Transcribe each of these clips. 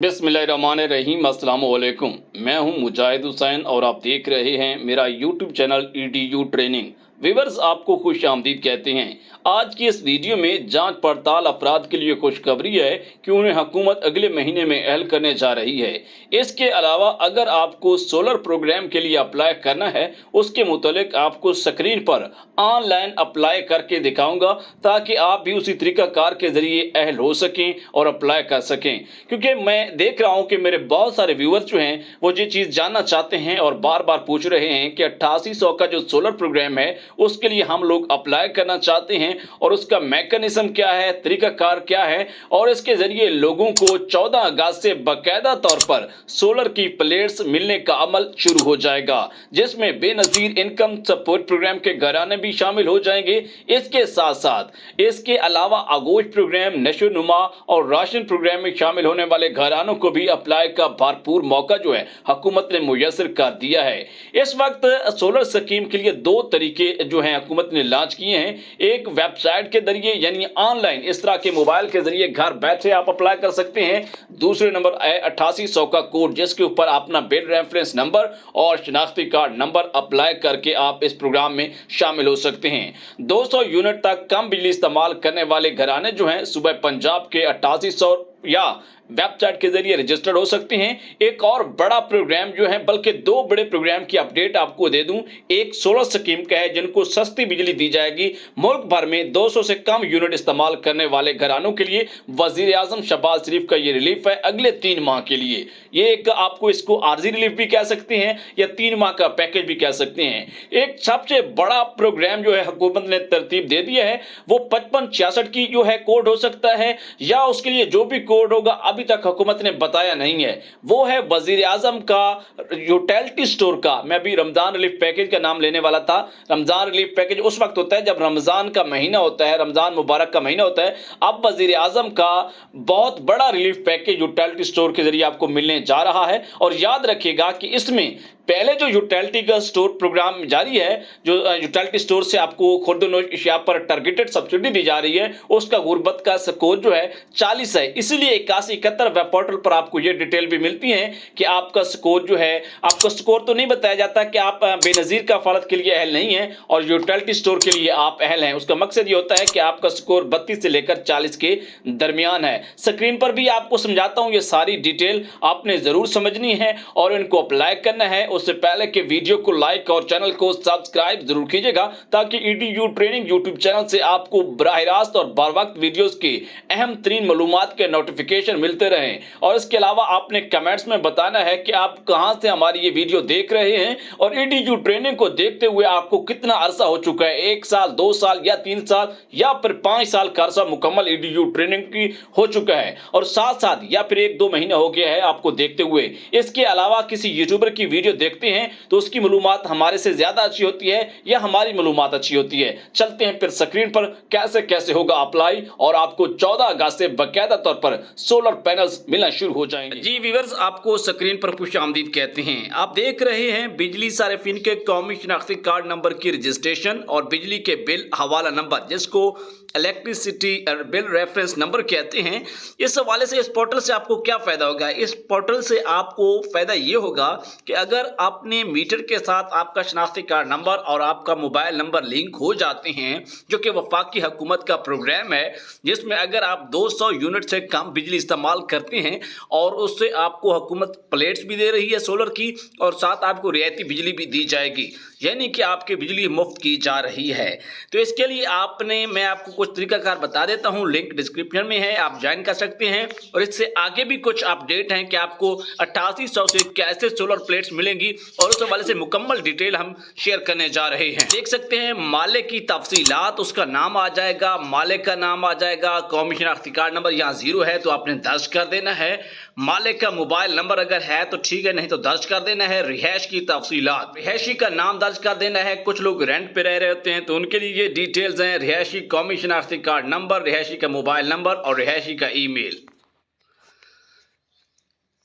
बिस्मिल्लाहिर्रहमानिर्रहीम अस्सलाम वालेकुम। मैं हूं मुजाहिद हुसैन और आप देख रहे हैं मेरा YouTube channel EDU training. Viewers, आपको खुश आमदीद कहते हैं। आज की इस वीडियो में जांच पड़ताल अफराद के लिए खुशखबरी है कि उन्हें हुकूमत अगले महीने में अहल करने जा रही है। इसके अलावा अगर आपको सोलर प्रोग्राम के लिए अप्लाई करना है, उसके मुतालिक आपको स्क्रीन पर ऑनलाइन अप्लाई करके दिखाऊंगा ताकि आप भी उसी तरीकाकार के जरिए अहल हो सकें और अप्लाई कर सकें। क्योंकि मैं देख रहा हूं कि मेरे बहुत सारे व्यूअर्स जो हैं वो ये चीज़ जानना चाहते हैं और बार बार पूछ रहे हैं कि 8800 का जो सोलर प्रोग्राम है उसके लिए हम लोग अप्लाई करना चाहते हैं और उसका मैकेनिज्म क्या है, तरीकाकार क्या है, और इसके जरिए लोगों को 14 अगस्त से बाकायदा तौर पर सोलर की प्लेट्स मिलने का अमल शुरू हो जाएगा, जिसमें बेनज़ीर इनकम सपोर्ट प्रोग्राम के घराने भी शामिल हो जाएंगे। इसके साथ साथ इसके अलावा आगोश प्रोग्राम, नशो नुमा और राशन प्रोग्राम में शामिल होने वाले घरानों को भी अप्लाई का भरपूर मौका जो है हुकूमत ने मुयस्सर कर दिया है। इस वक्त सोलर स्कीम के लिए दो तरीके जो हैं हुकूमत ने लॉन्च किए हैं। एक वेबसाइट के जरिए यानी ऑनलाइन इस तरह के मोबाइल के जरिए घर बैठे आप अप्लाई कर सकते हैं। दूसरे नंबर है 8800 का कोड, जिसके ऊपर अपना बिल रेफरेंस नंबर और शनाख्ती कार्ड नंबर अप्लाई करके आप इस प्रोग्राम में शामिल हो सकते हैं। 200 यूनिट तक कम बिजली इस्तेमाल करने वाले घराने जो हैं सुबह पंजाब के 8800 या वेबसाइट के जरिए रजिस्टर्ड हो सकते हैं। एक और बड़ा प्रोग्राम जो है, बल्कि दो बड़े प्रोग्राम की अपडेट आपको दे दूं। एक सोलर स्कीम का है जिनको सस्ती बिजली दी जाएगी। मुल्क भर में 200 से कम यूनिट इस्तेमाल करने वाले घरानों के लिए वजीर आजम शहबाज शरीफ का ये रिलीफ है अगले 3 माह के लिए। ये एक आपको इसको आर्जी रिलीफ भी कह सकते हैं या 3 माह का पैकेज भी कह सकते हैं। एक सबसे बड़ा प्रोग्राम जो है हुकूमत ने तरतीब दे दिया है वो 5566 की जो है कोड हो सकता है, या उसके लिए जो भी कोड होगा अभी तक हुकूमत ने बताया नहीं है। वो है वजीर आजम का यूटिलिटी स्टोर का। मैं अभी रमजान रिलीफ पैकेज का नाम लेने वाला था। रमजान रिलीफ पैकेज उस वक्त होता है जब रमजान का महीना होता है, रमजान मुबारक का महीना होता है। अब वजीर आजम का बहुत बड़ा रिलीफ पैकेज यूटिलिटी स्टोर के जरिए आपको मिलने जा रहा है। और याद रखिएगा कि इसमें पहले जो यूटिलिटी का स्टोर प्रोग्राम जारी है, जो यूटिलिटी स्टोर से आपको खुर्द-ओ-नोश अशिया पर टारगेटेड सब्सिडी दी जा रही है, उसका गुर्बत का स्कोर जो है 40 है। इसीलिए 8171 वेब पोर्टल पर आपको ये डिटेल भी मिलती है कि आपका स्कोर जो है, आपका स्कोर तो नहीं बताया जाता कि आप बेनज़ीर का फलत के लिए अहल नहीं है और यूटिलिटी स्टोर के लिए आप अहल हैं। उसका मकसद ये होता है कि आपका स्कोर 32 से लेकर 40 के दरमियान है। स्क्रीन पर भी आपको समझाता हूँ, ये सारी डिटेल आपने जरूर समझनी है और इनको अप्लाई करना है। उससे पहले कि वीडियो को लाइक और चैनल को सब्सक्राइब जरूर कीजिएगा ताकि ईडीयू ट्रेनिंग यूट्यूब चैनल से आपको बराह रास्त और बर वक्त वीडियोस की अहम तरीन मालूमात के नोटिफिकेशन मिलते रहें। और इसके अलावा आपने कमेंट्स में बताना है कि आप कहां से हमारी ये वीडियो देख रहे हैं और ईडीयू ट्रेनिंग को देखते हुए आपको कितना अरसा हो चुका है, 1 साल, 2 साल या 3 साल या फिर 5 साल का अरसा मुकम्मल ईडीयू ट्रेनिंग की हो चुका है और साथ साथ या फिर 1-2 महीने हो गया है आपको देखते हुए। इसके अलावा किसी यूट्यूबर की वीडियो देखते हैं तो उसकी मालूमात हमारे से ज्यादा अच्छी होती है या हमारी मालूमात अच्छी होती है। चलते हैं फिर स्क्रीन पर कैसे कैसे होगा अप्लाई और आपको 14 अगस्त से बाकायदा तौर पर सोलर पैनल्स मिलना शुरू हो जाएंगे। जी व्यूअर्स, आपको स्क्रीन पर खुश आमदीद कहते हैं। आप देख रहे हैं बिजली सारिफिन के कौमी शनाख्ती कार्ड नंबर की रजिस्ट्रेशन और बिजली के बिल हवाला नंबर, जिसको इलेक्ट्रिसिटी बिल रेफरेंस नंबर कहते हैं। इस हवाले से इस पोर्टल से आपको क्या फायदा होगा? इस पोर्टल से आपको फायदा ये होगा कि अगर आपने मीटर के साथ आपका शनाख्ती कार्ड नंबर और आपका मोबाइल नंबर लिंक हो जाते हैं, जो कि वफाकी हुकूमत का प्रोग्राम है, जिसमें अगर आप 200 यूनिट से कम बिजली इस्तेमाल करते हैं और उससे आपको हुकूमत प्लेट्स भी दे रही है सोलर की और साथ आपको रियायती बिजली भी दी जाएगी, यानी कि आपकी बिजली मुफ्त की जा रही है। तो इसके लिए मैं आपको कुछ तरीकाकार बता देता हूं, लिंक डिस्क्रिप्शन में है, आप ज्वाइन कर सकते हैं। और इससे आगे भी कुछ अपडेट हैं कि आपको 8800 से कैसे सोलर प्लेट्स मिलेंगी और उस हवाले से मुकम्मल डिटेल हम शेयर करने जा रहे हैं। देख सकते हैं मालिक की तफसीलात, उसका नाम आ जाएगा, मालिक का नाम आ जाएगा, कौमी शनाख्ती कार्ड नंबर यहाँ 0 है तो आपने दर्ज कर देना है। मालिक का मोबाइल नंबर अगर है तो ठीक है, नहीं तो दर्ज कर देना है। रिहायश की तफसीलात, रिहायशी का नाम दर्ज कर देना है। कुछ लोग रेंट पे रह रहे होते हैं तो उनके लिए ये डिटेल्स हैं, रिहायशी कौमी शनाख्ती कार्ड नंबर, रिहायशी का मोबाइल नंबर और रिहायशी का ईमेल।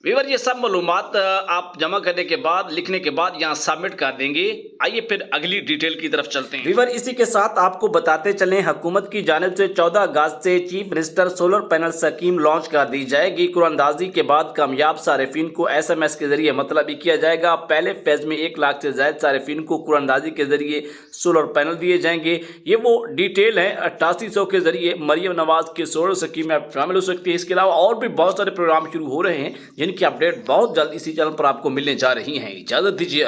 व्यूअर ये सब मालूमात आप जमा करने के बाद, लिखने के बाद यहाँ सबमिट कर देंगे। आइए फिर अगली डिटेल की तरफ चलते हैं। व्यूअर इसी के साथ आपको बताते चलें, हुकूमत की जानिब से 14 अगस्त से chief minister solar panel scheme launch कर दी जाएगी। कुरानंदाजी के बाद कामयाब सारिफिन को SMS के जरिए मतलब किया जाएगा। पहले फेज में 1 लाख से ज्यादा सारिफिन को कुरानंदाजी के जरिए सोलर पैनल दिए जाएंगे। ये वो डिटेल है 8800 के जरिए मरियम नवाज के सोलर स्कीम में शामिल हो सकती है। इसके अलावा और भी बहुत सारे प्रोग्राम शुरू हो रहे हैं जिनकी अपडेट बहुत जल्द इसी चैनल पर आपको मिलने जा रही हैं। इजाजत दीजिए।